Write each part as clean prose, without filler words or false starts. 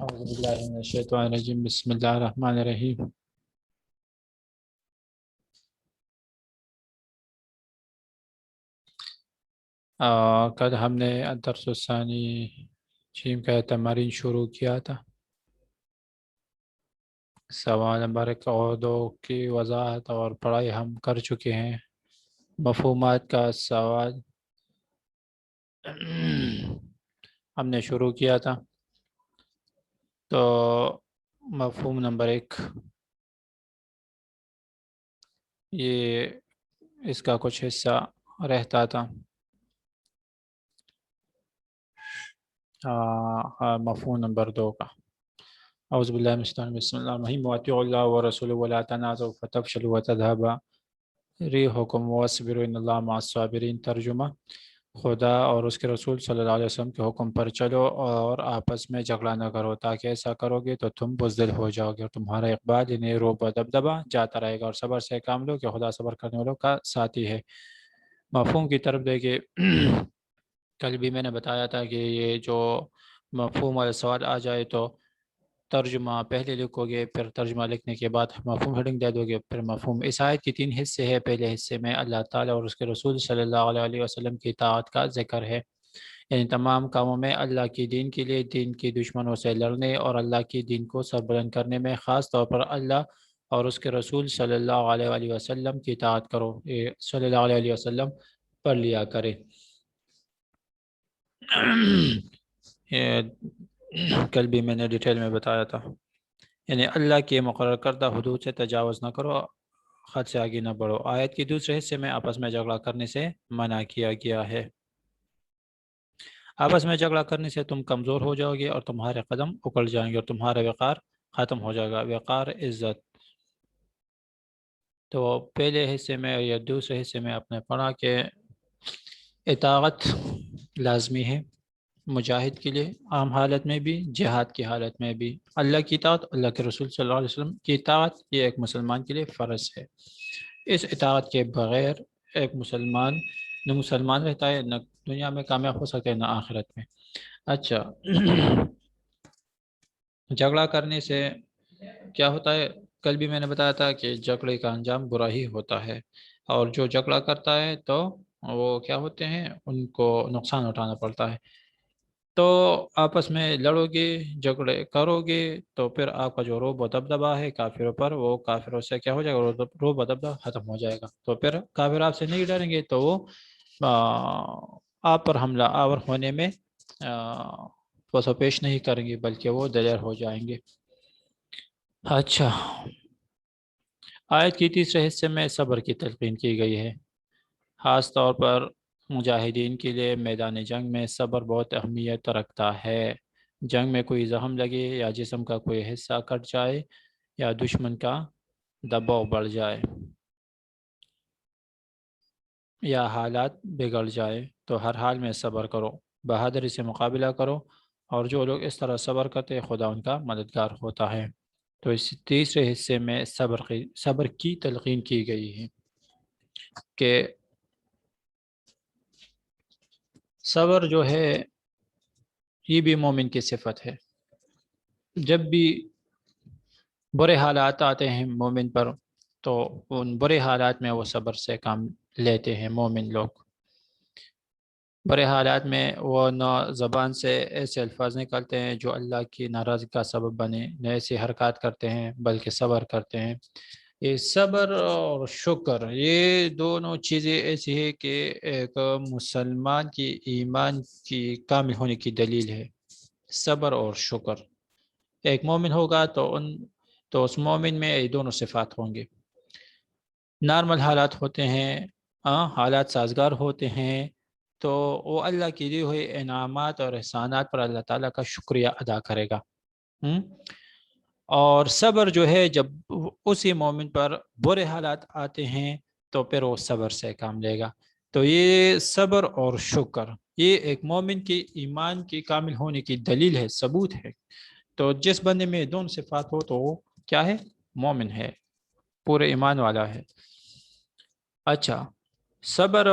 اعوذ باللہ من الشیطان الرجیم بسم اللہ الرحمن الرحیم۔ کل ہم نے الدرس الثانی جیم کا تمرین شروع کیا تھا۔ سوال نمبر 1 اور 2 کی وضاحت اور پڑھائی ہم کر چکے ہیں۔ مفہومات کا سوال ہم نے شروع کیا تھا۔ تو مفہوم نمبر 1 یہ اس کا کچھ حصہ رہتا تھا۔ مفہوم نمبر 2 کا اعوذ باللہ من الشیطان بسم اللہ الرحمن الرحیم واطیعوا اللہ ورسولہ ولا تنازعوا فتفشلوا وتذهب ريحكم واصبروا ان اللہ مع الصابرین۔ ترجمہ: خدا اور اس کے رسول صلی اللہ علیہ وسلم کے حکم پر چلو اور آپس میں جھگڑا نہ کرو، تاکہ ایسا کرو گے تو تم بزدل ہو جاؤ گے اور تمہارا اقبال یعنی روب و دبدبا جاتا رہے گا، اور صبر سے کام لو کہ خدا صبر کرنے والوں کا ساتھی ہے۔ مفہوم کی طرف دیکھیں۔ کل بھی میں نے بتایا تھا کہ یہ جو مفہوم والا سوال آ جائے تو ترجمہ پہلے لکھو گے، پھر ترجمہ لکھنے کے بعد مفہوم ہیڈنگ دے دو گے، پھر مفہوم۔ اس آیت کی 3 حصے ہیں۔ پہلے حصے میں اللہ تعالیٰ اور اس کے رسول صلی اللہ علیہ وسلم کی اطاعت کا ذکر ہے، یعنی تمام کاموں میں اللہ کی دین کے لیے دین کی دشمنوں سے لڑنے اور اللہ کی دین کو سربلند کرنے میں خاص طور پر اللہ اور اس کے رسول صلی اللہ علیہ وسلم کی اطاعت کرو، صلی اللہ علیہ وسلم پڑھ لیا کرے۔ کل بھی میں نے ڈیٹیل میں بتایا تھا، یعنی اللہ کے مقرر کردہ حدود سے تجاوز نہ کرو، حد سے آگے نہ بڑھو۔ آیت کی دوسرے حصے میں آپس میں جھگڑا کرنے سے منع کیا گیا ہے۔ آپس میں جھگڑا کرنے سے تم کمزور ہو جاؤ گے اور تمہارے قدم اکڑ جائیں گے اور تمہارا وقار ختم ہو جائے گا۔ وقار عزت۔ تو پہلے حصے میں یا دوسرے حصے میں آپ نے پڑھا کہ اطاعت لازمی ہے مجاہد کے لیے، عام حالت میں بھی جہاد کی حالت میں بھی۔ اللہ کی اطاعت، اللہ کے رسول صلی اللہ علیہ وسلم کی اطاعت، یہ ایک مسلمان کے لیے فرض ہے۔ اس اطاعت کے بغیر ایک مسلمان نہ مسلمان رہتا ہے، نہ دنیا میں کامیاب ہو سکتا ہے، نہ آخرت میں۔ اچھا، جھگڑا کرنے سے کیا ہوتا ہے؟ کل بھی میں نے بتایا تھا کہ جھگڑے کا انجام برا ہی ہوتا ہے، اور جو جھگڑا کرتا ہے تو وہ کیا ہوتے ہیں، ان کو نقصان اٹھانا پڑتا ہے۔ تو آپس میں لڑو گے، جھگڑے کرو گے، تو پھر آپ کا جو روب و دبدبا ہے کافروں پر، وہ کافروں سے کیا ہو جائے گا، روب و دبدبا ختم ہو جائے گا۔ تو پھر کافر آپ سے نہیں ڈریں گے تو وہ آپ پر حملہ آور ہونے میں وسو پیش نہیں کریں گے، بلکہ وہ دلیر ہو جائیں گے۔ اچھا، آیت کی تیسرے حصے میں صبر کی تلقین کی گئی ہے۔ خاص طور پر مجاہدین کے لیے میدان جنگ میں صبر بہت اہمیت رکھتا ہے۔ جنگ میں کوئی زخم لگے یا جسم کا کوئی حصہ کٹ جائے یا دشمن کا دباؤ بڑھ جائے یا حالات بگڑ جائے تو ہر حال میں صبر کرو، بہادری سے مقابلہ کرو، اور جو لوگ اس طرح صبر کرتے ہیں خدا ان کا مددگار ہوتا ہے۔ تو اس تیسرے حصے میں صبر کی تلقین کی گئی ہے کہ صبر جو ہے یہ بھی مومن کی صفت ہے۔ جب بھی برے حالات آتے ہیں مومن پر تو ان برے حالات میں وہ صبر سے کام لیتے ہیں۔ مومن لوگ برے حالات میں وہ نہ زبان سے ایسے الفاظ نکالتے ہیں جو اللہ کی ناراضگی کا سبب بنے، نہ ایسی حرکات کرتے ہیں، بلکہ صبر کرتے ہیں۔ یہ صبر اور شکر، یہ دونوں چیزیں ایسی ہیں کہ ایک مسلمان کی ایمان کی کامل ہونے کی دلیل ہے۔ صبر اور شکر، ایک مومن ہوگا تو اس مومن میں یہ دونوں صفات ہوں گے۔ نارمل حالات ہوتے ہیں، حالات سازگار ہوتے ہیں، تو وہ اللہ کی دی ہوئی انعامات اور احسانات پر اللہ تعالیٰ کا شکریہ ادا کرے گا۔ اور صبر جو ہے، جب اسی مومن پر برے حالات آتے ہیں تو پھر وہ صبر سے کام لے گا۔ تو یہ صبر اور شکر یہ ایک مومن کی ایمان کی کامل ہونے کی دلیل ہے، ثبوت ہے۔ تو جس بندے میں دونوں صفات ہو تو وہ کیا ہے؟ مومن ہے، پورے ایمان والا ہے۔ اچھا، صبر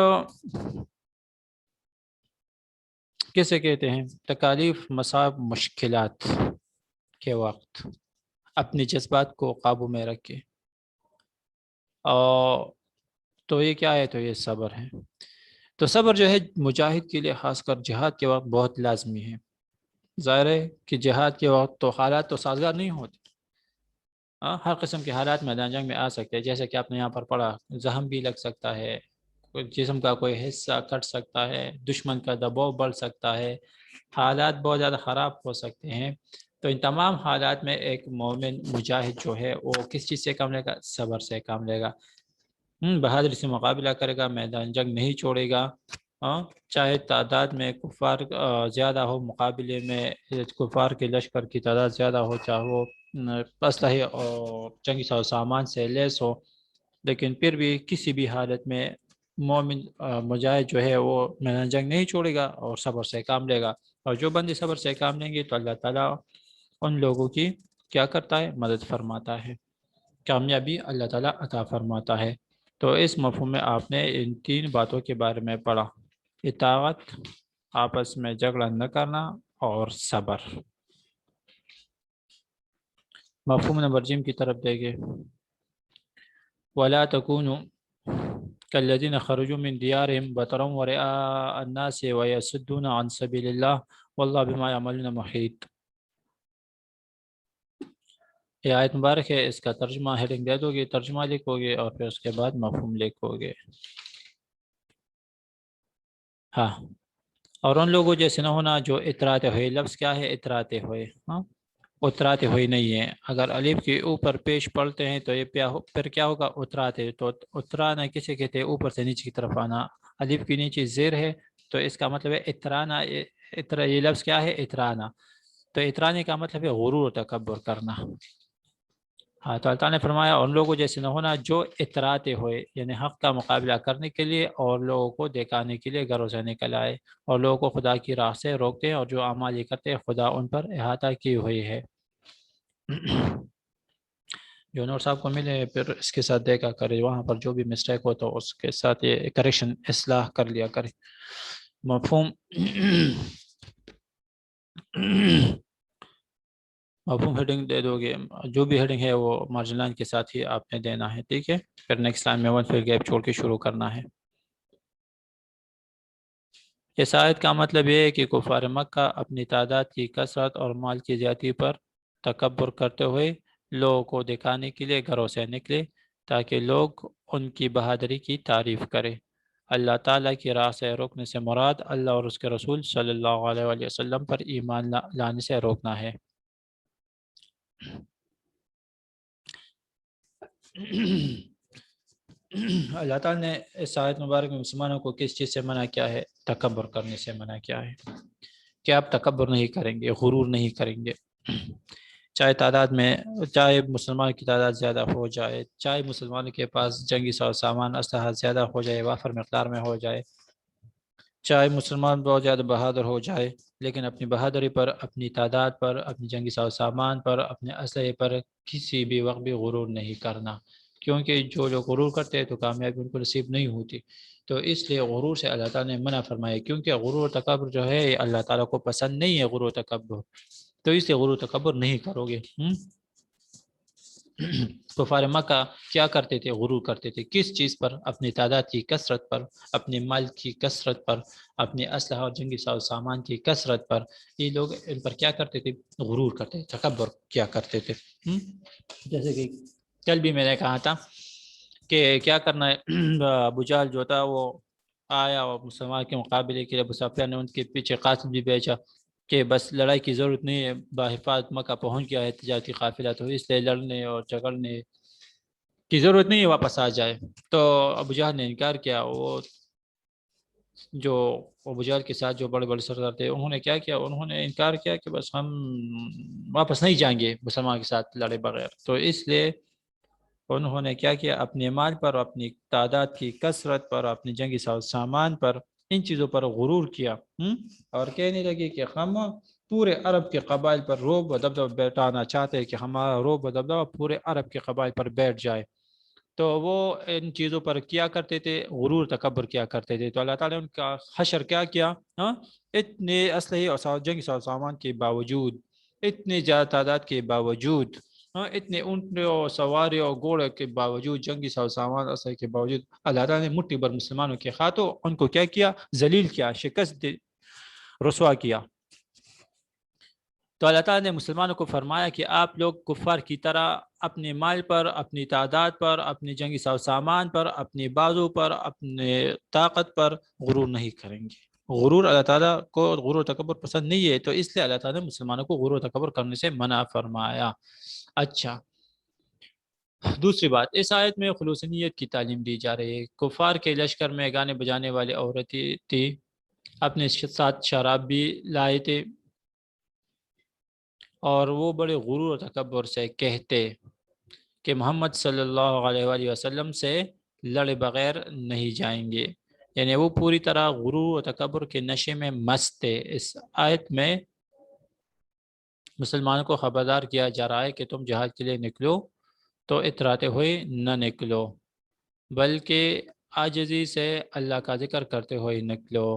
کسے کہتے ہیں؟ تکالیف، مصائب، مشکلات کے وقت اپنے جذبات کو قابو میں رکھے. اور تو یہ کیا ہے؟ تو یہ صبر ہے. تو صبر جو ہے مجاہد کے لیے خاص کر جہاد کے وقت بہت لازمی ہے. ظاہر ہے کہ جہاد کے وقت تو حالات تو سازگار نہیں ہوتے. ہر قسم کے حالات میدان جنگ میں آ سکتے ہیں، جیسے کہ آپ نے یہاں پر پڑھا، زخم بھی لگ سکتا ہے، جسم کا کوئی حصہ کٹ سکتا ہے، دشمن کا دباؤ بڑھ سکتا ہے، حالات بہت زیادہ خراب ہو سکتے ہیں. تو ان تمام حالات میں ایک مومن مجاہد جو ہے وہ کس چیز سے کام لے گا؟ صبر سے کام لے گا. بہادری سے مقابلہ کرے گا، میدان جنگ نہیں چھوڑے گا. چاہے تعداد میں کفار زیادہ ہو، مقابلے میں کفار کے لشکر کی تعداد زیادہ ہو، چاہے وہ اسلحے اور جنگی سامان سے لیس ہو، لیکن پھر بھی کسی بھی حالت میں مومن مجاہد جو ہے وہ میدان جنگ نہیں چھوڑے گا اور صبر سے کام لے گا. اور جو بندے صبر سے کام لیں گے تو اللہ تعالیٰ ان لوگوں کی کیا کرتا ہے؟ مدد فرماتا ہے، کامیابی اللہ تعالیٰ عطا فرماتا ہے. تو اس مفہوم میں آپ نے ان 3 باتوں کے بارے میں پڑھا: اطاعت، آپس میں جھگڑا نہ کرنا، اور صبر. مفہوم نمبر جیم کی طرف دیکھیں. وَلَا تَكُونُوا كَالَّذِينَ خَرَجُوا مِنْ دِيَارِهِمْ بَطَرًا وَرِئَاءَ النَّاسِ وَيَصُدُّونَ عَنْ سَبِيلِ اللَّهِ وَاللَّهُ بِمَا يَعْمَلُونَ مُحِيطٌ. یہ آیت مبارک ہے، اس کا ترجمہ ہیڈنگ دے دو گے، ترجمہ لکھو گے اور پھر اس کے بعد مفہوم لکھو گے. ہاں، اور ان لوگوں جیسے نہ ہونا جو اتراتے ہوئے. لفظ کیا ہے؟ اتراتے ہوئے. اتراتے ہوئے نہیں ہے. اگر الف کے اوپر پیش پڑھتے ہیں تو یہ پھر کیا ہوگا؟ اتراتے. تو اترانا کسے کہتے ہیں؟ اوپر سے نیچے کی طرف آنا. الف کے نیچے زیر ہے تو اس کا مطلب ہے اترانا. یہ لفظ کیا ہے؟ اترانا. تو اترانے کا مطلب ہے غرور و تکبر کرنا. ہاں، تو اللہ تعالیٰ نے فرمایا ان لوگوں جیسے نہ ہونا جو اتراتے ہوئے، یعنی حق کا مقابلہ کرنے کے لیے اور لوگوں کو دکھانے کے لیے گھروں سے نکل آئے اور لوگوں کو خدا کی راہ سے روکتے ہیں، اور جو اعمال یہ کرتے ہیں خدا ان پر احاطہ کی ہوئی ہے. جو نور صاحب کو ملے پھر اس کے ساتھ دیکھا کرے، وہاں پر جو بھی مسٹیک ہو تو اس کے ساتھ یہ کریکشن اصلاح کر لیا کرے. مفہوم مفہوم ہیڈنگ دے دو گے. جو بھی ہیڈنگ ہے وہ مارجن لائن کے ساتھ ہی آپ نے دینا ہے، ٹھیک ہے؟ پھر نیکسٹ لائن میں پھر گیپ چھوڑ کے شروع کرنا ہے. اس آیت کا مطلب یہ ہے کہ کفار مکہ اپنی تعداد کی کثرت اور مال کی زیادتی پر تکبر کرتے ہوئے لوگوں کو دکھانے کے لیے گھروں سے نکلے تاکہ لوگ ان کی بہادری کی تعریف کریں. اللہ تعالیٰ کی راہ سے روکنے سے مراد اللہ اور اس کے رسول صلی اللہ علیہ وآلہ وسلم پر ایمان لانے سے روکنا ہے. اللہ تعالیٰ نے اس آیت مبارک میں مسلمانوں کو کس چیز سے منع کیا ہے؟ تکبر کرنے سے منع کیا ہے کہ آپ تکبر نہیں کریں گے، غرور نہیں کریں گے. چاہے تعداد میں، چاہے مسلمان کی تعداد زیادہ ہو جائے، چاہے مسلمانوں کے پاس جنگی سامان اسلحہ زیادہ ہو جائے، وافر مقدار میں ہو جائے، چاہے مسلمان بہت زیادہ بہادر ہو جائے، لیکن اپنی بہادری پر، اپنی تعداد پر، اپنی جنگی سامان پر، اپنے اسلحے پر کسی بھی وقت بھی غرور نہیں کرنا، کیونکہ جو لوگ غرور کرتے ہیں تو کامیابی ان کو نصیب نہیں ہوتی. تو اس لیے غرور سے اللہ تعالیٰ نے منع فرمایا، کیونکہ غرور و تکبر جو ہے اللہ تعالیٰ کو پسند نہیں ہے. غرور و تکبر، تو اس لیے غرور و تکبر نہیں کرو گے. کفار مکہ کیا کرتے تھے؟ غرور کرتے تھے. کس چیز پر؟ اپنی تعداد کی کثرت پر، اپنے مال کی کثرت پر، اپنے اسلحہ اور جنگی سامان کی کثرت پر. یہ لوگ ان پر کیا کرتے تھے؟ غرور کرتے تھے، تکبر کیا کرتے تھے. جیسے کہ کل بھی میں نے کہا تھا کہ کیا کرنا ہے. ابو جہل جو تھا وہ آیا اور مسلمان کے مقابلے کے لیے ابو سفیان نے ان کے پیچھے قاتل بھی بھیجا کہ بس لڑائی کی ضرورت نہیں ہے، بحفاظت مکہ پہنچ گیا ہے تجارتی قافلہ، تو اس لیے لڑنے اور جھگڑنے کی ضرورت نہیں ہے، واپس آ جائے. تو ابو جہل نے انکار کیا. وہ جو ابو جہل کے ساتھ جو بڑے بڑے سردار تھے انہوں نے کیا کیا؟ انہوں نے انکار کیا کہ بس ہم واپس نہیں جائیں گے مسلمان کے ساتھ لڑے بغیر. تو اس لیے انہوں نے کیا کیا؟ اپنے مال پر، اپنی تعداد کی کثرت پر، اپنی جنگی سامان پر، ان چیزوں پر غرور کیا اور کہنے لگے کہ ہم پورے عرب کے قبائل پر روب و دبدبہ بیٹھانا چاہتے ہیں کہ ہمارا روب و دبدبہ پورے عرب کے قبائل پر بیٹھ جائے. تو وہ ان چیزوں پر کیا کرتے تھے؟ غرور تکبر کیا کرتے تھے. تو اللہ تعالیٰ نے ان کا حشر کیا اتنے اسلحے اور جنگی سامان کے باوجود اتنی زیادہ تعداد کے باوجود، اتنے اونٹنے اور سواری اور گھوڑے کے باوجود، جنگی سامان اثر کے باوجود اللہ تعالیٰ نے مٹھی بھر مسلمانوں کے ہاتھوں ان کو کیا کیا؟ ذلیل کیا، شکست رسوا کیا۔ تو اللہ تعالیٰ نے مسلمانوں کو فرمایا کہ آپ لوگ کفار کی طرح اپنے مال پر، اپنی تعداد پر، اپنی جنگی سامان پر، اپنی بازو پر، اپنے طاقت پر غرور نہیں کریں گے۔ غرور اللہ تعالیٰ کو غرور و تکبر پسند نہیں ہے، تو اس لیے اللہ تعالیٰ نے مسلمانوں کو غرور و تکبر کرنے سے منع فرمایا۔ اچھا، دوسری بات، اس آیت میں خلوص نیت کی تعلیم دی جا رہی ہے۔ کفار کے لشکر میں گانے بجانے والے عورتیں تھی، اپنے ساتھ شراب بھی لائے تھے، اور وہ بڑے غرور و تکبر سے کہتے کہ محمد صلی اللہ علیہ وآلہ وسلم سے لڑے بغیر نہیں جائیں گے، یعنی وہ پوری طرح غرور و تکبر کے نشے میں مست تھے۔ اس آیت میں مسلمانوں کو خبردار کیا جا رہا ہے کہ تم جہاد کے لیے نکلو تو اتراتے ہوئے نہ نکلو، بلکہ عاجزی سے اللہ کا ذکر کرتے ہوئے نکلو۔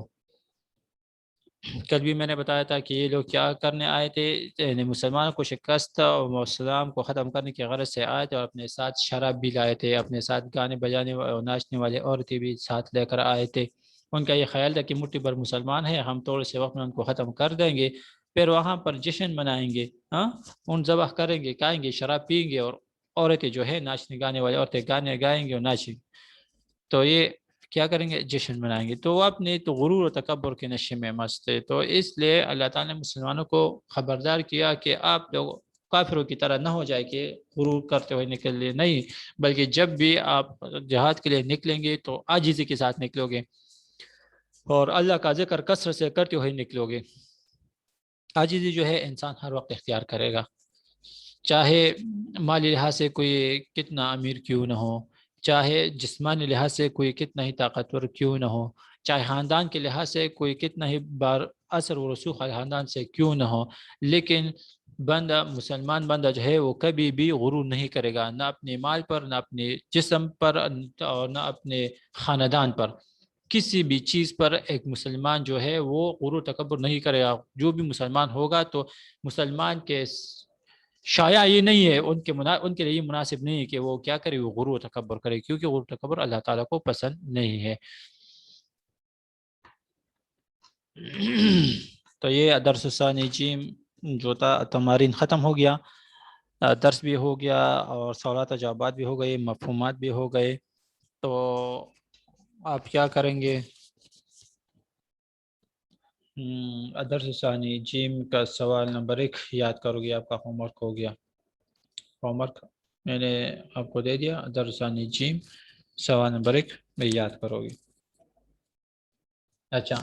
کل بھی میں نے بتایا تھا کہ یہ لوگ کیا کرنے آئے تھے، یعنی مسلمانوں کو شکست اور اسلام کو ختم کرنے کی غرض سے آئے تھے، اور اپنے ساتھ شراب بھی لائے تھے، اپنے ساتھ گانے بجانے اور ناچنے والے عورتیں بھی ساتھ لے کر آئے تھے۔ ان کا یہ خیال تھا کہ مٹھی بھر مسلمان ہیں، ہم تھوڑے سے وقت میں ان کو ختم کر دیں گے، پھر وہاں پر جشن منائیں گے، ان ذبح کریں گے، کھائیں گے، شراب پئیں گے، اور عورتیں جو ہے ناچنے گانے والے عورتیں گانے گائیں گے اور ناچیں گے، تو یہ کیا کریں گے؟ جشن منائیں گے۔ تو وہ اپنے تو غرور و تکبر کے نشے میں مست تھے، تو اس لیے اللہ تعالیٰ نے مسلمانوں کو خبردار کیا کہ آپ لوگ کافروں کی طرح نہ ہو جائے کہ غرور کرتے ہوئے نکل لے، نہیں، بلکہ جب بھی آپ جہاد کے لیے نکلیں گے تو عاجزی کے ساتھ نکلو گے، اور اللہ کا ذکر کثرت سے کرتے ہوئے نکلو گے۔ عاجزی جو ہے انسان ہر وقت اختیار کرے گا، چاہے مالی لحاظ سے کوئی کتنا امیر کیوں نہ ہو، چاہے جسمانی لحاظ سے کوئی کتنا ہی طاقتور کیوں نہ ہو، چاہے خاندان کے لحاظ سے کوئی کتنا ہی بار اثر و رسوخ خاندان سے کیوں نہ ہو، لیکن بندہ، مسلمان بندہ جو ہے وہ کبھی بھی غرور نہیں کرے گا، نہ اپنے مال پر، نہ اپنے جسم پر، اور نہ اپنے خاندان پر، کسی بھی چیز پر ایک مسلمان جو ہے وہ غرور تکبر نہیں کرے گا۔ جو بھی مسلمان ہوگا تو مسلمان کے شاید یہ نہیں ہے، ان کے لیے یہ مناسب نہیں ہے کہ وہ کیا کرے، وہ غرور و تکبر کرے، کیونکہ غرور و تکبر اللہ تعالیٰ کو پسند نہیں ہے۔ تو یہ درس ثانی جیم جو تھا، تمارین ختم ہو گیا، درس بھی ہو گیا، اور سوالات و جوابات بھی ہو گئے، مفہومات بھی ہو گئے۔ تو آپ کیا کریں گے؟ درس ثانی جیم کا سوال نمبر 1 یاد کرو گے، آپ کا ہوم ورک ہو گیا۔ ہوم ورک میں نے آپ کو دے دیا، درس ثانی جیم سوال نمبر 1 میں یاد کرو گے۔ اچھا،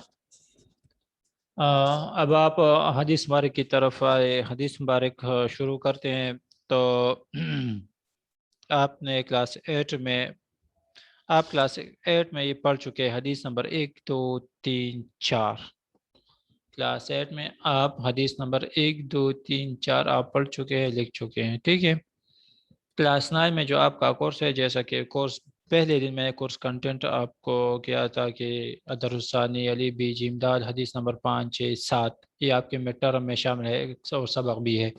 اب آپ حدیث مبارک کی طرف آئے، حدیث مبارک شروع کرتے ہیں۔ تو آپ نے کلاس 8 میں یہ پڑھ چکے، حدیث نمبر 1 2 3 4۔ کلاس 8 میں آپ حدیث نمبر 1 2 3 4 آپ پڑھ چکے ہیں، لکھ چکے ہیں، ٹھیک ہے۔ کلاس 9 میں جو آپ کا کورس ہے، جیسا کہ کورس پہلے دن میں نے کورس کنٹینٹ آپ کو کیا تھا کہ درس ثانی علی بی جیم دال حدیث نمبر 5 6 7، یہ آپ کے مڈ ٹرم میں شامل ہے اور سبق بھی ہے۔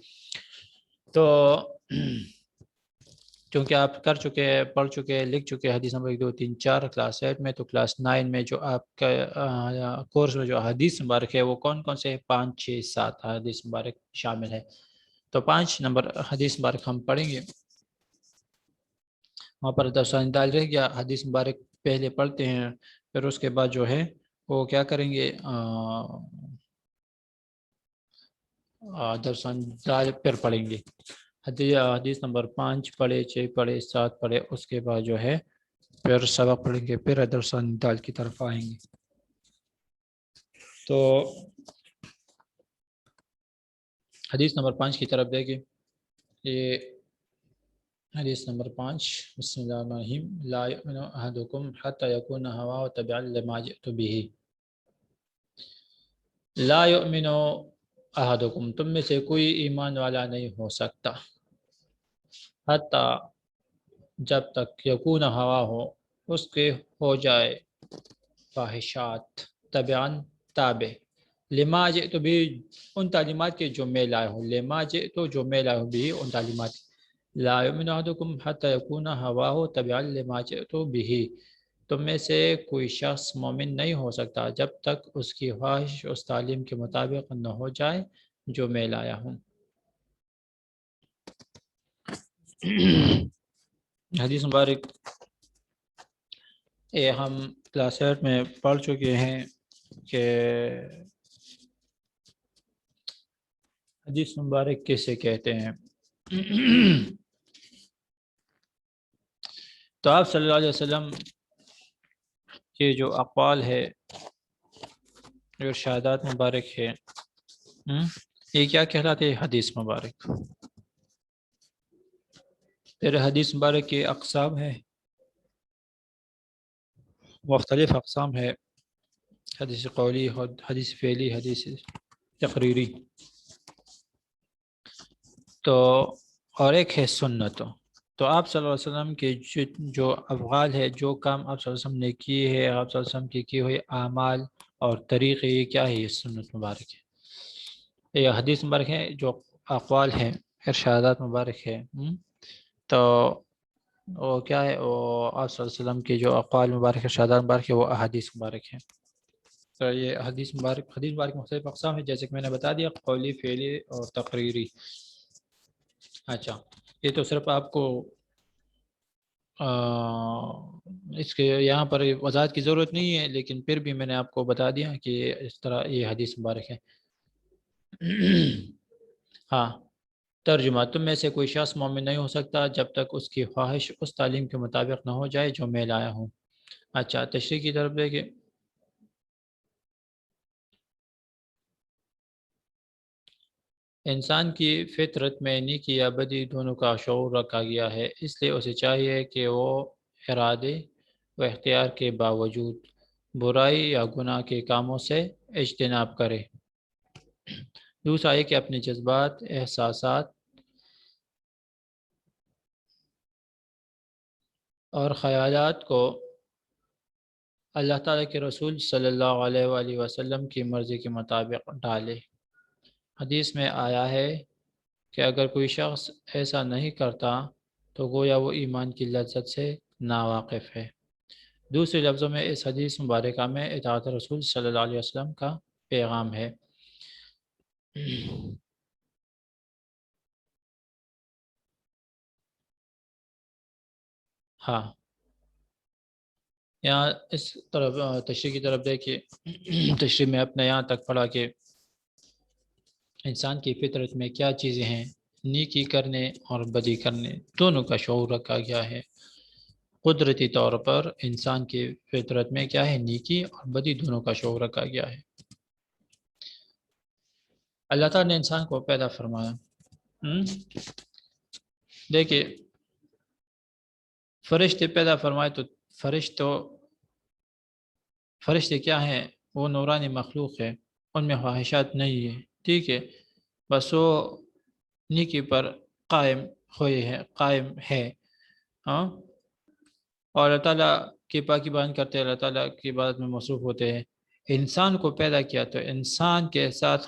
تو چونکہ آپ کر چکے ہیں، پڑھ چکے ہیں، لکھ چکے ہیں حدیث نمبر 1 2 3 4 کلاس 8 میں، تو کلاس 9 میں جو آپ کا کورس میں جو حدیث مبارک ہے وہ کون کون سے 5 6 7 حدیث مبارک شامل ہے۔ تو 5 نمبر حدیث مبارک ہم پڑھیں گے، وہاں پر درس دال رہ گیا، حدیث مبارک پہلے پڑھتے ہیں، پھر اس کے بعد جو ہے وہ کیا کریں گے، درس دال پھر پڑھیں گے، حدیث نمبر 5 پڑھے، 6 پڑھے، 7 پڑھے، اس کے بعد جو ہے پھر سبق پڑھیں گے، پھر درس دال کی طرف آئیں گے۔ تو حدیث نمبر 5 کی طرف دیکھیں، یہ حدیث نمبر 5، بسم اللہ الرحمن الرحیم، لا یؤمن احدکم حتی یکون ہواہ تبعا لما جئت بہ۔ لا یؤمن احدکم، تم میں سے کوئی ایمان والا نہیں ہو سکتا، حتی، جب تک، یکون ہوا ہو، اس کے ہو جائے خواہشات، تبعاً، تابع، لما جئت بھی ان تعلیمات کے جو میں لایا ہوں، لما جئت جو میں لایا ہوں بھی ان تعلیمات. لا یؤمن احدکم حتی یکون ہواہ تبعا لما جئت بھی، تم میں سے کوئی شخص مومن نہیں ہو سکتا جب تک اس کی خواہش اس تعلیم کے مطابق نہ ہو جائے جو میں لایا ہوں. حدیث مبارک یہ ہم کلاس 8 میں پڑھ چکے ہیں کہ حدیث مبارک کسے کہتے ہیں. تو آپ صلی اللہ علیہ وسلم کے جو اقوال ہے، جو ارشادات مبارک ہے، یہ کیا کہلاتے ہیں؟ حدیث مبارک. پھر حدیث مبارک کی اقسام ہے، مختلف اقسام ہے، حدیث قولی، حدیث فعلی، حدیث تقریری. تو اور ایک ہے سنت. تو آپ صلی اللہ علیہ وسلم کے جو افعال ہے، جو کام آپ صلی اللہ علیہ وسلم نے کیے ہیں، آپ صلی اللہ علیہ وسلم کے کیے ہوئے اعمال اور طریقے، یہ کیا ہے؟ یہ سنت مبارک ہے. یہ حدیث مبارک ہے جو اقوال ہیں، ارشادات مبارک ہے. تو وہ کیا ہے؟ وہ آپ صلی اللہ علیہ وسلم کے جو اقوال مبارک، ارشادات مبارک ہے، وہ احادیث مبارک ہیں. تو یہ حدیث مبارک مختلف اقسام ہے، جیسے کہ میں نے بتا دیا، قولی، فعلی اور تقریری. اچھا، یہ تو صرف آپ کو اس کے یہاں پر وضاحت کی ضرورت نہیں ہے، لیکن پھر بھی میں نے آپ کو بتا دیا کہ اس طرح یہ حدیث مبارک ہے. ہاں، ترجمہ: تم میں سے کوئی شخص مومن نہیں ہو سکتا جب تک اس کی خواہش اس تعلیم کے مطابق نہ ہو جائے جو میں لایا ہوں. اچھا، تشریح کی طرف دیکھیں. انسان کی فطرت میں نیکی یا بدی دونوں کا شعور رکھا گیا ہے، اس لیے اسے چاہیے کہ وہ ارادے و اختیار کے باوجود برائی یا گناہ کے کاموں سے اجتناب کرے. دوسرا ہے کہ اپنے جذبات، احساسات اور خیالات کو اللہ تعالیٰ کے رسول صلی اللہ علیہ وآلہ وسلم کی مرضی کے مطابق ڈالے. حدیث میں آیا ہے کہ اگر کوئی شخص ایسا نہیں کرتا تو گویا وہ ایمان کی لذت سے ناواقف ہے. دوسرے لفظوں میں اس حدیث مبارکہ میں اطاعت رسول صلی اللہ علیہ وسلم کا پیغام ہے. ہاں، یہاں اس طرف تشریح کی طرف دیکھیے. تشریح میں اپنے یہاں تک پڑھا کہ انسان کی فطرت میں کیا چیزیں ہیں؟ نیکی کرنے اور بدی کرنے دونوں کا شعور رکھا گیا ہے. قدرتی طور پر انسان کی فطرت میں کیا ہے؟ نیکی اور بدی دونوں کا شعور رکھا گیا ہے. اللہ تعالیٰ نے انسان کو پیدا فرمایا. دیکھیے، فرشتے پیدا فرمائے تو فرشتے کیا ہیں؟ وہ نورانی مخلوق ہے، ان میں خواہشات نہیں ہے. ٹھیک ہے، بس وہ نیکی پر قائم ہے. ہاں، اور اللہ تعالیٰ کی پاکی بیان کرتے ہیں، اللہ تعالیٰ کی عبادت میں مصروف ہوتے ہیں. انسان کو پیدا کیا تو انسان کے ساتھ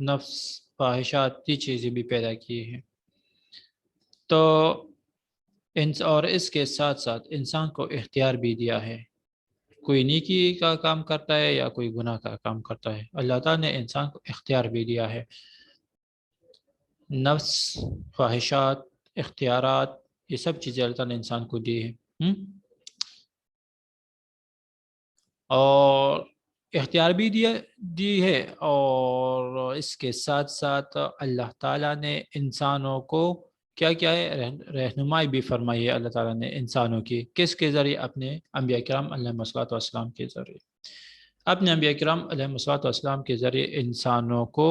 نفس، خواہشات، یہ چیزیں بھی پیدا کی ہیں. تو اور اس کے ساتھ ساتھ انسان کو اختیار بھی دیا ہے، کوئی نیکی کا کام کرتا ہے یا کوئی گناہ کا کام کرتا ہے. اللہ تعالیٰ نے انسان کو اختیار بھی دیا ہے. نفس، خواہشات، اختیارات، یہ سب چیزیں اللہ تعالیٰ نے انسان کو دی ہیں. اور اختیار بھی دی ہے، اور اس کے ساتھ ساتھ اللہ تعالیٰ نے انسانوں کو کیا ہے؟ رہنمائی بھی فرمائی ہے اللہ تعالیٰ نے انسانوں کی. کس کے ذریعے؟ اپنے انبیاء کرام علیہ الصلوۃ والسلام کے ذریعے. اپنے انبیاء کرام علیہ الصلوۃ والسلام کے ذریعے انسانوں کو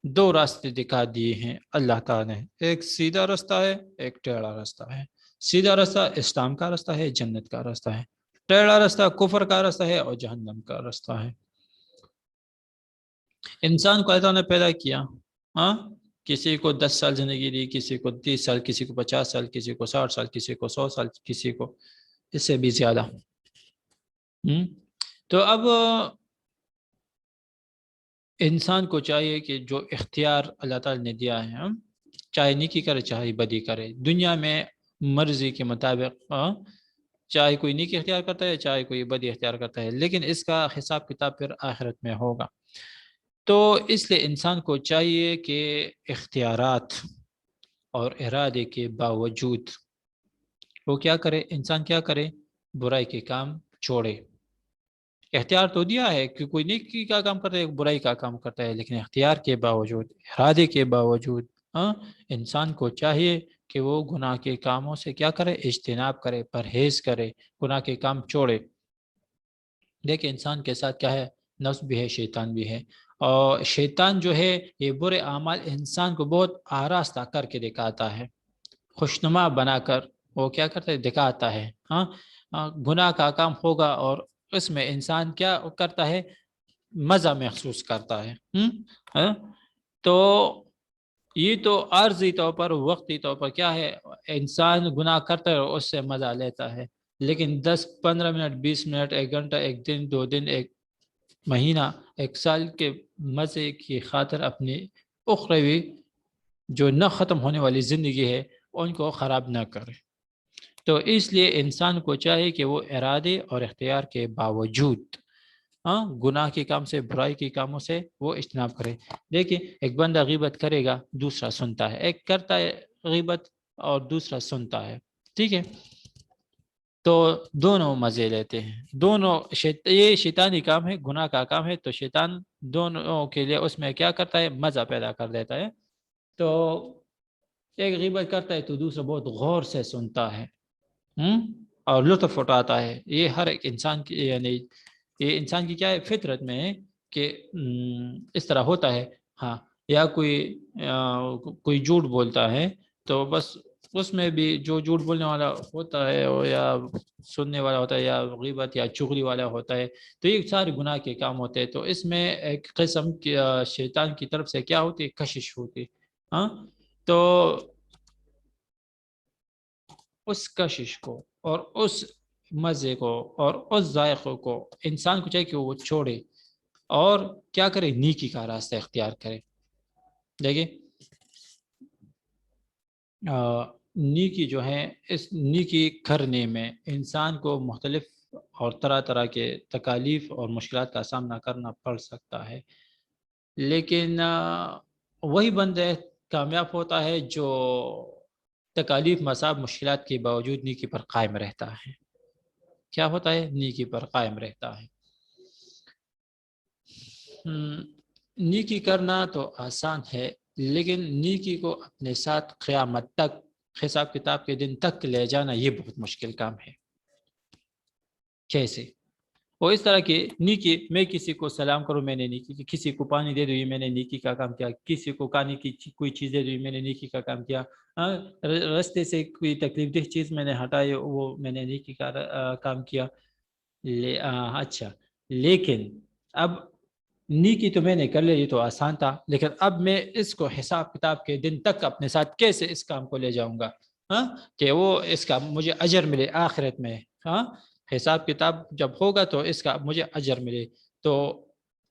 دو راستے دکھا دیے ہیں اللہ تعالیٰ نے. ایک سیدھا رستہ ہے، ایک ٹیڑھا رستہ ہے. سیدھا رستہ اسلام کا رستہ ہے، جنت کا رستہ ہے. ٹیڑھا رستہ کفر کا رستہ ہے اور جہنم کا رستہ ہے. انسان کو اللہ تعالیٰ نے پیدا کیا. کسی کو 10 سال زندگی دی، کسی کو 30 سال، کسی کو 50 سال، کسی کو 60 سال، کسی کو 100 سال، کسی کو اس سے بھی زیادہ. تو اب انسان کو چاہیے کہ جو اختیار اللہ تعالی نے دیا ہے، چاہے نیکی کرے چاہے بدی کرے، دنیا میں مرضی کے مطابق، چاہے کوئی نیکی اختیار کرتا ہے چاہے کوئی بدی اختیار کرتا ہے، لیکن اس کا حساب کتاب پھر آخرت میں ہوگا۔ تو اس لیے انسان کو چاہیے کہ اختیارات اور ارادے کے باوجود وہ کیا کرے، انسان کیا کرے، برائی کے کام چھوڑے۔ اختیار تو دیا ہے کہ کوئی نیکی کا کام کرتا ہے برائی کا کام کرتا ہے، لیکن اختیار کے باوجود، ارادے کے باوجود انسان کو چاہیے کہ وہ گناہ کے کاموں سے کیا کرے، اجتناب کرے، پرہیز کرے، گناہ کے کام چھوڑے۔ دیکھیں انسان کے ساتھ کیا ہے، نفس بھی ہے، شیطان بھی ہے، اور شیطان جو ہے یہ برے اعمال انسان کو بہت آراستہ کر کے دکھاتا ہے، خوشنما بنا کر وہ کیا کرتا ہے، دکھاتا ہے۔ گناہ کا کام ہوگا اور اس میں انسان کیا کرتا ہے، مزہ محسوس کرتا ہے۔ تو یہ تو عارضی طور پر، وقتی طور پر کیا ہے، انسان گناہ کرتا ہے اور اس سے مزہ لیتا ہے، لیکن 10-15 منٹ، 20 منٹ، 1 گھنٹہ، 1 دن، 2 دن، 1 مہینہ، 1 سال کے مزے کی خاطر اپنی اخروی جو نہ ختم ہونے والی زندگی ہے ان کو خراب نہ کرے۔ تو اس لیے انسان کو چاہیے کہ وہ ارادے اور اختیار کے باوجود گناہ کے کام سے، برائی کے کاموں سے وہ اجتناب کرے۔ دیکھیں ایک بندہ غیبت کرے گا، دوسرا سنتا ہے، ایک کرتا ہے غیبت اور دوسرا سنتا ہے، ٹھیک ہے، تو دونوں مزے لیتے ہیں، دونوں یہ شیطانی کام ہے، گناہ کا کام ہے، تو شیطان دونوں کے لیے اس میں کیا کرتا ہے، مزہ پیدا کر دیتا ہے۔ تو ایک غیبت کرتا ہے تو دوسرا بہت غور سے سنتا ہے اور لطف اٹھاتا ہے۔ یہ ہر ایک انسان کی، یعنی یہ انسان کی کیا ہے، فطرت میں ہے کہ اس طرح ہوتا ہے۔ ہاں، یا کوئی جھوٹ بولتا ہے تو بس اس میں بھی جو جھوٹ بولنے والا ہوتا ہے یا سننے والا ہوتا ہے یا غیبت یا چغلی والا ہوتا ہے، تو یہ سارے گناہ کے کام ہوتے ہیں۔ تو اس میں ایک قسم کی شیطان کی طرف سے کیا ہوتی ہے، کشش ہوتی ہے۔ تو اس کشش کو اور اس مزے کو اور اس ذائقے کو انسان کو چاہیے کہ وہ چھوڑے اور کیا کرے، نیکی کا راستہ اختیار کرے۔ دیکھیں نیکی جو ہے، اس نیکی کرنے میں انسان کو مختلف اور طرح طرح کے تکالیف اور مشکلات کا سامنا کرنا پڑ سکتا ہے، لیکن وہی بندہ کامیاب ہوتا ہے جو تکالیف، مصائب، مشکلات کے باوجود نیکی پر قائم رہتا ہے۔ کیا ہوتا ہے، نیکی پر قائم رہتا ہے۔ نیکی کرنا تو آسان ہے، لیکن نیکی کو اپنے ساتھ قیامت تک، حساب کتاب کے دن تک لے جانا یہ بہت مشکل کام ہے۔ کیسے؟ وہ اس طرح کی نیکی، میں کسی کو سلام کروں میں نے نیکی کی، کسی کو پانی دے دوں یہ میں نے نیکی کا کام کیا، کسی کو کھانے کی کوئی چیز دے دوں یہ میں نے نیکی کا کام کیا، رستے سے کوئی تکلیف دہ چیز میں نے ہٹائی وہ میں نے نیکی کا کام کیا۔ اچھا، لیکن اب نیکی تو میں نے کر لی، یہ تو آسان تھا، لیکن اب میں اس کو حساب کتاب کے دن تک اپنے ساتھ کیسے اس کام کو لے جاؤں گا کہ وہ اس کا مجھے اجر ملے آخرت میں۔ حساب کتاب جب ہوگا تو اس کا مجھے اجر ملے۔ تو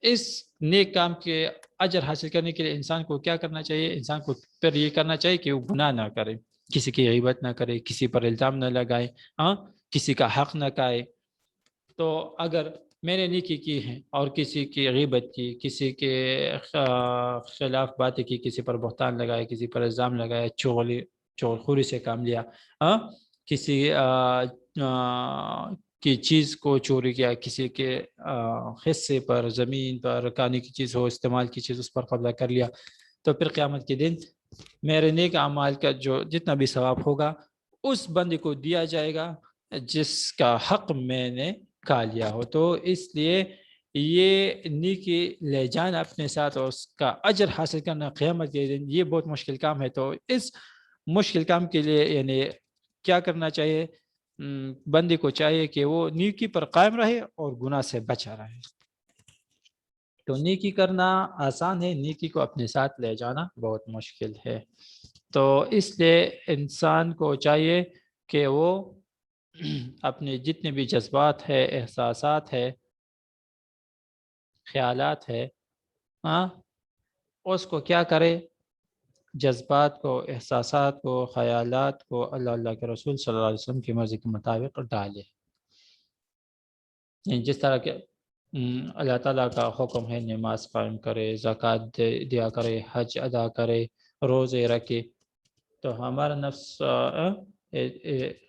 اس نیک کام کے اجر حاصل کرنے کے لیے انسان کو کیا کرنا چاہیے، انسان کو پھر یہ کرنا چاہیے کہ وہ گناہ نہ کرے، کسی کی غیبت نہ کرے، کسی پر الزام نہ لگائے، کسی کا حق نہ کھائے۔ تو اگر میں نے نیکی کی ہے اور کسی کی غیبت کی، کسی کے خلاف باتیں کی، کسی پر بہتان لگائے، کسی پر الزام لگایا، چغل خوری سے کام لیا، کسی کی چیز کو چوری کیا، کسی کے حصے پر، زمین پر، کھانے کی چیز ہو، استعمال کی چیز اس پر قبضہ کر لیا، تو پھر قیامت کے دن میرے نیک اعمال کا جو جتنا بھی ثواب ہوگا اس بندے کو دیا جائے گا جس کا حق میں نے کھا لیا ہو۔ تو اس لیے یہ نیکی لے جانا اپنے ساتھ اور اس کا اجر حاصل کرنا قیامت کے دن یہ بہت مشکل کام ہے۔ تو اس مشکل کام کے لیے یعنی کیا کرنا چاہیے، بندے کو چاہیے کہ وہ نیکی پر قائم رہے اور گناہ سے بچا رہے۔ تو نیکی کرنا آسان ہے، نیکی کو اپنے ساتھ لے جانا بہت مشکل ہے۔ تو اس لیے انسان کو چاہیے کہ وہ اپنے جتنے بھی جذبات ہے، احساسات ہے، خیالات ہے، ہاں اس کو کیا کرے، جذبات کو، احساسات کو، خیالات کو اللہ کے رسول صلی اللہ علیہ وسلم کی مرضی کے مطابق ڈالے. جس طرح کہ اللہ تعالیٰ کا حکم ہے نماز قائم کرے، زکوٰۃ دیا کرے، حج ادا کرے، روزے رکھے، تو ہمارا نفس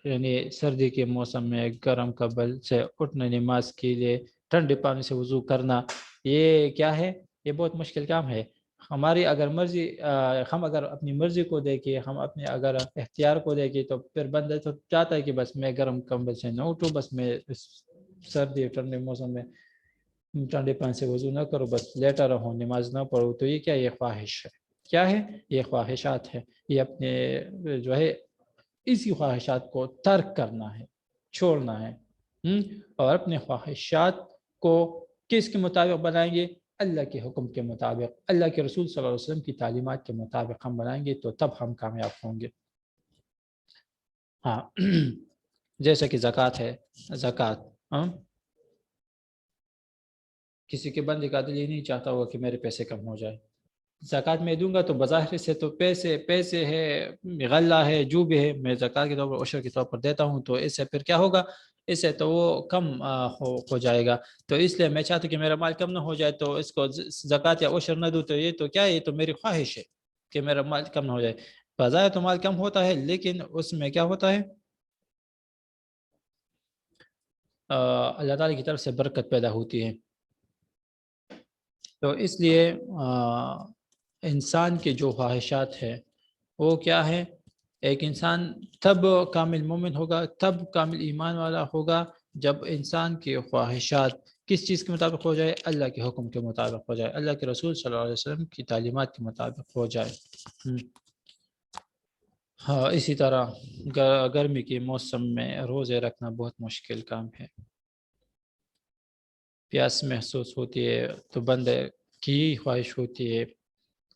یعنی سردی کے موسم میں گرم کمبل سے اٹھنا، نماز کے لیے ٹھنڈے پانی سے وضو کرنا، یہ کیا ہے؟ یہ بہت مشکل کام ہے. ہماری اگر مرضی، ہم اگر اپنی مرضی کو دیکھیں، ہم اپنے اگر اختیار کو دیکھیں، تو پھر بندہ تو چاہتا ہے کہ بس میں گرم کمبل سے نہ اٹھوں، بس میں سردی ٹھنڈے موسم میں ٹھنڈے پانی سے وضو نہ کرو، بس لیٹا رہوں، نماز نہ پڑھوں. تو یہ کیا؟ یہ خواہش ہے. کیا ہے؟ یہ خواہشات ہے. یہ اپنے جو ہے اسی خواہشات کو ترک کرنا ہے، چھوڑنا ہے. اور اپنے خواہشات کو کس کے مطابق بنائیں گے؟ اللہ کے حکم کے مطابق، اللہ کے رسول صلی اللہ علیہ وسلم کی تعلیمات کے مطابق ہم بنائیں گے تو تب ہم کامیاب ہوں گے. ہاں جیسے کہ زکوٰۃ ہے. زکوٰۃ کسی کے بندے کا دل یہ نہیں چاہتا ہوگا کہ میرے پیسے کم ہو جائے. زکوٰۃ میں دوں گا تو بظاہر سے تو پیسے ہے، غلہ ہے، جو بھی ہے، میں زکوٰۃ کے طور پر، عشر کے طور پر دیتا ہوں، تو اس سے پھر کیا ہوگا؟ اس سے تو وہ کم ہو جائے گا. تو اس لیے میں چاہتا ہوں کہ میرا مال کم نہ ہو جائے، تو اس کو زکوٰۃ یا عشر نہ دوں. تو یہ تو کیا ہے؟ یہ تو میری خواہش ہے کہ میرا مال کم نہ ہو جائے. بظاہر تو مال کم ہوتا ہے، لیکن اس میں کیا ہوتا ہے؟ اللہ تعالیٰ کی طرف سے برکت پیدا ہوتی ہے. تو اس لیے انسان کے جو خواہشات ہے وہ کیا ہے؟ ایک انسان تب کامل مومن ہوگا، تب کامل ایمان والا ہوگا، جب انسان کی خواہشات کس چیز کے مطابق ہو جائے؟ اللہ کے حکم کے مطابق ہو جائے، اللہ کے رسول صلی اللہ علیہ وسلم کی تعلیمات کے مطابق ہو جائے. ہاں اسی طرح گرمی کے موسم میں روزے رکھنا بہت مشکل کام ہے. پیاس محسوس ہوتی ہے تو بندے کی خواہش ہوتی ہے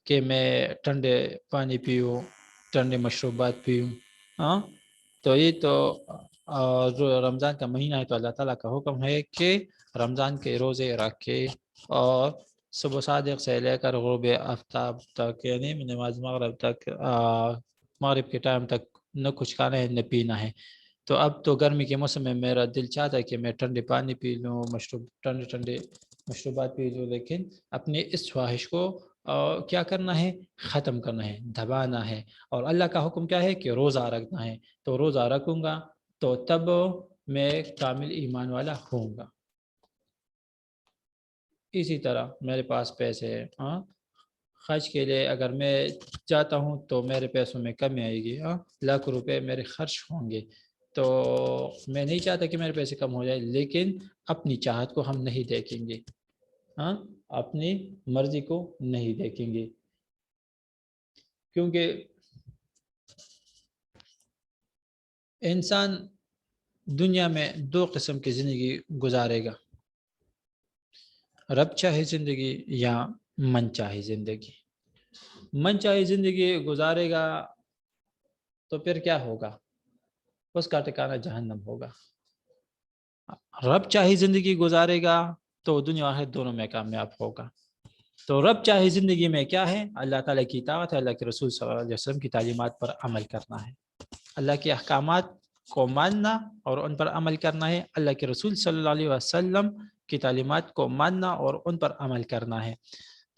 کہ میں ٹھنڈے پانی پیوں، ٹھنڈے مشروبات پیوں. تو یہ تو جو رمضان کا مہینہ ہے تو اللہ تعالیٰ کا حکم ہے کہ رمضان کے روزے رکھے، اور صبح صادق سے لے کر غروب آفتاب تک، یعنی نماز مغرب تک، مغرب کے ٹائم تک نہ کچھ کھانا ہے نہ پینا ہے. تو اب تو گرمی کے موسم میں میرا دل چاہتا ہے کہ میں ٹھنڈے پانی پی لوں، ٹھنڈے مشروبات پی لوں، لیکن اپنے اس خواہش کو کیا کرنا ہے؟ ختم کرنا ہے، دبانا ہے. اور اللہ کا حکم کیا ہے؟ کہ روزہ رکھنا ہے. تو روزہ رکھوں گا تو تب میں کامل ایمان والا ہوں گا. اسی طرح میرے پاس پیسے ہیں، خرچ کے لیے اگر میں جاتا ہوں تو میرے پیسوں میں کمی آئے گی، لاکھ روپے میرے خرچ ہوں گے. تو میں نہیں چاہتا کہ میرے پیسے کم ہو جائے، لیکن اپنی چاہت کو ہم نہیں دیکھیں گے، اپنی مرضی کو نہیں دیکھیں گے. کیونکہ انسان دنیا میں دو قسم کی زندگی گزارے گا، رب چاہے زندگی یا من چاہے زندگی. من چاہے زندگی گزارے گا تو پھر کیا ہوگا؟ اس کا ٹھکانہ جہنم ہوگا. رب چاہے زندگی گزارے گا تو دنیا آخرت دونوں میں کامیاب ہوگا. تو رب چاہے زندگی میں کیا ہے؟ اللہ تعالیٰ کی اطاعت ہے، اللہ کے رسول صلی اللہ علیہ وسلم کی تعلیمات پر عمل کرنا ہے، اللہ کے احکامات کو ماننا اور ان پر عمل کرنا ہے، اللہ کے رسول صلی اللہ علیہ وسلم کی تعلیمات کو ماننا اور ان پر عمل کرنا ہے.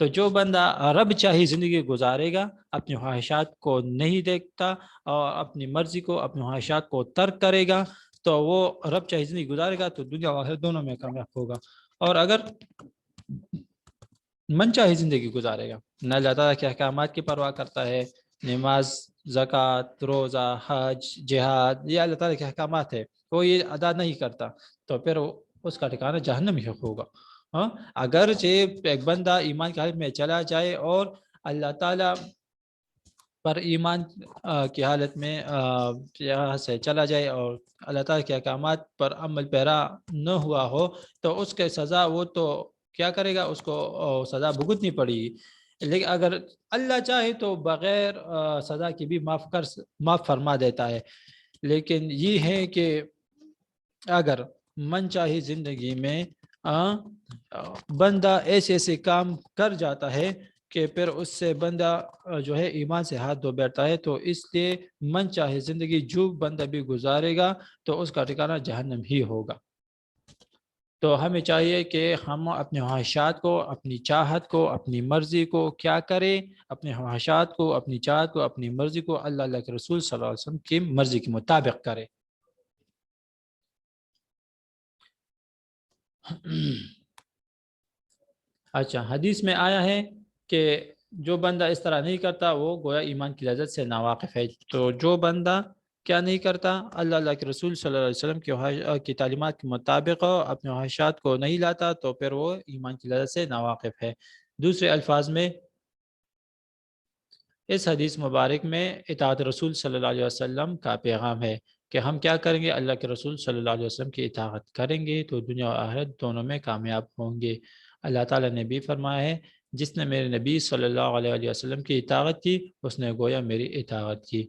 تو جو بندہ رب چاہی زندگی گزارے گا، اپنی خواہشات کو نہیں دیکھتا اور اپنی مرضی کو، اپنی خواہشات کو ترک کرے گا، تو وہ رب چاہی زندگی گزارے گا تو دنیا و آخرت دونوں میں کامیاب ہوگا. اور اگر من چاہی زندگی گزارے گا، نہ اللہ تعالیٰ کے احکامات کی پرواہ کرتا ہے، نماز، زکوٰۃ، روزہ، حج، جہاد، یہ اللہ تعالیٰ کے احکامات ہے، وہ یہ ادا نہیں کرتا، تو پھر اس کا ٹھکانہ جہنم ہی ہوگا. اگرچہ ایک بندہ ایمان کی حالت میں چلا جائے اور اللہ تعالیٰ پر ایمان کی حالت میں یہاں سے چلا جائے اور اللہ تعالیٰ کے احکامات پر عمل پیرا نہ ہوا ہو، تو اس کے سزا وہ تو کیا کرے گا؟ اس کو سزا بھگتنی پڑے گی. لیکن اگر اللہ چاہے تو بغیر سزا کی بھی معاف فرما دیتا ہے. لیکن یہ ہے کہ اگر من چاہی زندگی میں بندہ ایسے ایسے کام کر جاتا ہے کہ پھر اس سے بندہ جو ہے ایمان سے ہاتھ دھو بیٹھتا ہے. تو اس لیے من چاہے زندگی جو بندہ بھی گزارے گا تو اس کا ٹھکانہ جہنم ہی ہوگا. تو ہمیں چاہیے کہ ہم اپنے خواہشات کو، اپنی چاہت کو، اپنی مرضی کو کیا کریں، اپنے خواہشات کو، اپنی چاہت کو، اپنی مرضی کو اللہ کے رسول صلی اللہ علیہ وسلم کی مرضی کے مطابق کریں. اچھا، حدیث میں آیا ہے کہ جو بندہ اس طرح نہیں کرتا وہ گویا ایمان کی لذت سے ناواقف ہے. تو جو بندہ کیا نہیں کرتا، اللہ کے رسول صلی اللہ علیہ وسلم کی تعلیمات کے مطابق اپنے خواہشات کو نہیں لاتا تو پھر وہ ایمان کی لذت سے ناواقف ہے. دوسرے الفاظ میں اس حدیث مبارک میں اطاعت رسول صلی اللہ علیہ وسلم کا پیغام ہے کہ ہم کیا کریں گے، اللہ کے رسول صلی اللہ علیہ وسلم کی اطاعت کریں گے تو دنیا و آخرت دونوں میں کامیاب ہوں گے. اللہ تعالیٰ نے بھی فرمایا ہے جس نے میرے نبی صلی اللہ علیہ وسلم کی اطاعت کی اس نے گویا میری اطاعت کی.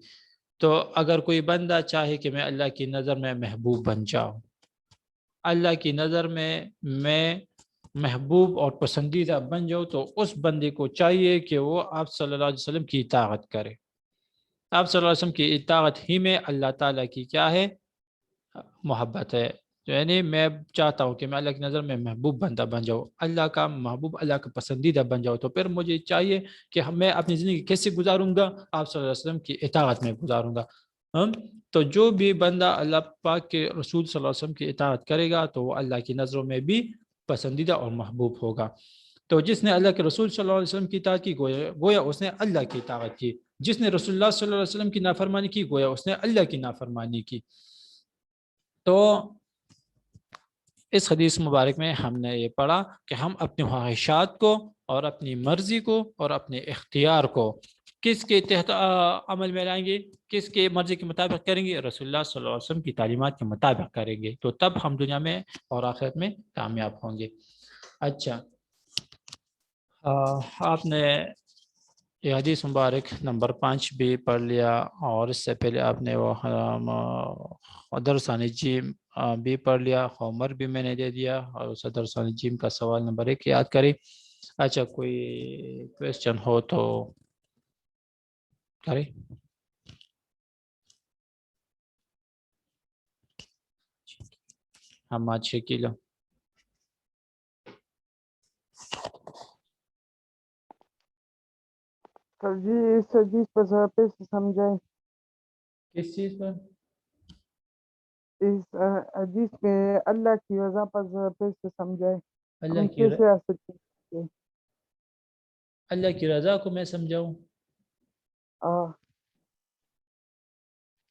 تو اگر کوئی بندہ چاہے کہ میں اللہ کی نظر میں محبوب بن جاؤں، اللہ کی نظر میں محبوب اور پسندیدہ بن جاؤ، تو اس بندے کو چاہیے کہ وہ آپ صلی اللہ علیہ وسلم کی اطاعت کرے. آپ صلی اللہ علیہ وسلم کی اطاعت ہی میں اللہ تعالیٰ کی کیا ہے، محبت ہے. یعنی میں چاہتا ہوں کہ میں اللہ کی نظر میں محبوب بندہ بن جاؤں، اللہ کا محبوب، اللہ کا پسندیدہ بن جاؤں، تو پھر مجھے چاہیے کہ میں اپنی زندگی کیسے گزاروں گا، آپ صلی اللہ علیہ وسلم کی اطاعت میں گزاروں گا. تو جو بھی بندہ اللہ پاک کے رسول صلی اللہ علیہ وسلم کی اطاعت کرے گا تو وہ اللہ کی نظروں میں بھی پسندیدہ اور محبوب ہوگا. تو جس نے اللہ کے رسول صلی اللہ علیہ وسلم کی اطاعت کی گویا اس نے اللہ کی اطاعت کی. جس نے رسول اللہ صلی اللہ علیہ وسلم کی نافرمانی کی گویا اس نے اللہ کی نافرمانی کی. تو اس حدیث مبارک میں ہم نے یہ پڑھا کہ ہم اپنی خواہشات کو اور اپنی مرضی کو اور اپنے اختیار کو کس کے تحت عمل میں لائیں گے، کس کے مرضی کے مطابق کریں گے، رسول اللہ صلی اللہ علیہ وسلم کی تعلیمات کے مطابق کریں گے تو تب ہم دنیا میں اور آخرت میں کامیاب ہوں گے. اچھا، آپ نے یہ حدیث مبارک نمبر 5 بھی پڑھ لیا اور اس سے پہلے آپ نے وہ درسانی جیم بھی پڑھ لیا، ہومر بھی میں نے دے دیا اور اس درسانی جیم کا سوال نمبر 1 یاد کریں. اچھا، کوئی کویسچن ہو تو کریں. حماد شکیلا. سر جی اس حدیث پر ذرا پھر سے سمجھائیں. کس چیز پر؟ اس حدیث میں اللہ کی رضا پر ذرا پھر سے سمجھائیں. اللہ ہم کی کیسے آ سکتے ہیں؟ اللہ کی رضا کو میں سمجھاؤں؟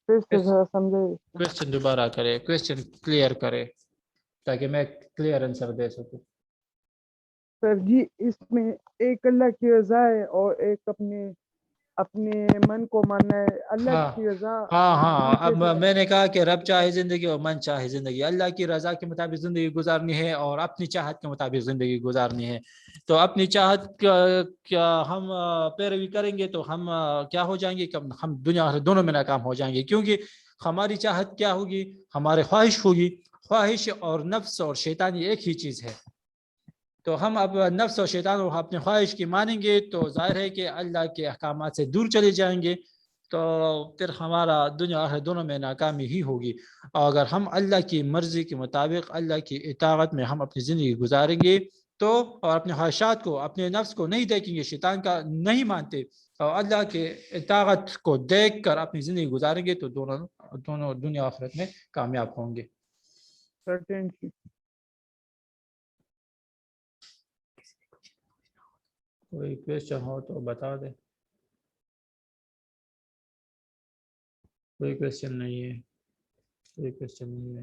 پھر سے ذرا سمجھائیں. کویسچن دوبارہ کرے، کویسچن کلیئر کرے تاکہ میں کلیئر آنسر دے سکوں. سر جی اس میں ایک اللہ کی رضا ہے اور ایک اپنے من کو ماننا ہے. اللہ کی رضا ہم اب کیسے میں نے کہا کہ رب چاہے زندگی اور من چاہے زندگی، اللہ کی رضا کے مطابق زندگی گزارنی ہے اور اپنی چاہت کے مطابق زندگی گزارنی ہے. تو اپنی چاہت کیا ہم پیروی کریں گے تو ہم کیا ہو جائیں گے کہ ہم دنیا دونوں میں ناکام ہو جائیں گے، کیونکہ ہماری چاہت کیا ہوگی، ہمارے خواہش ہوگی. خواہش اور نفس اور شیطانی ایک ہی چیز ہے. تو ہم اب نفس اور شیطان اور اپنے خواہش کی مانیں گے تو ظاہر ہے کہ اللہ کے احکامات سے دور چلے جائیں گے، تو پھر ہمارا دنیا آخرت دونوں میں ناکامی ہی ہوگی. اور اگر ہم اللہ کی مرضی کے مطابق اللہ کی اطاعت میں ہم اپنی زندگی گزاریں گے تو اور اپنے خواہشات کو، اپنے نفس کو نہیں دیکھیں گے، شیطان کا نہیں مانتے اور اللہ کے اطاعت کو دیکھ کر اپنی زندگی گزاریں گے تو دونوں دنیا آخرت میں کامیاب ہوں گے. کوئی کویسچن ہو تو بتا دیں. کوئی کویسچن نہیں ہے، کوئی کویسچن نہیں ہے.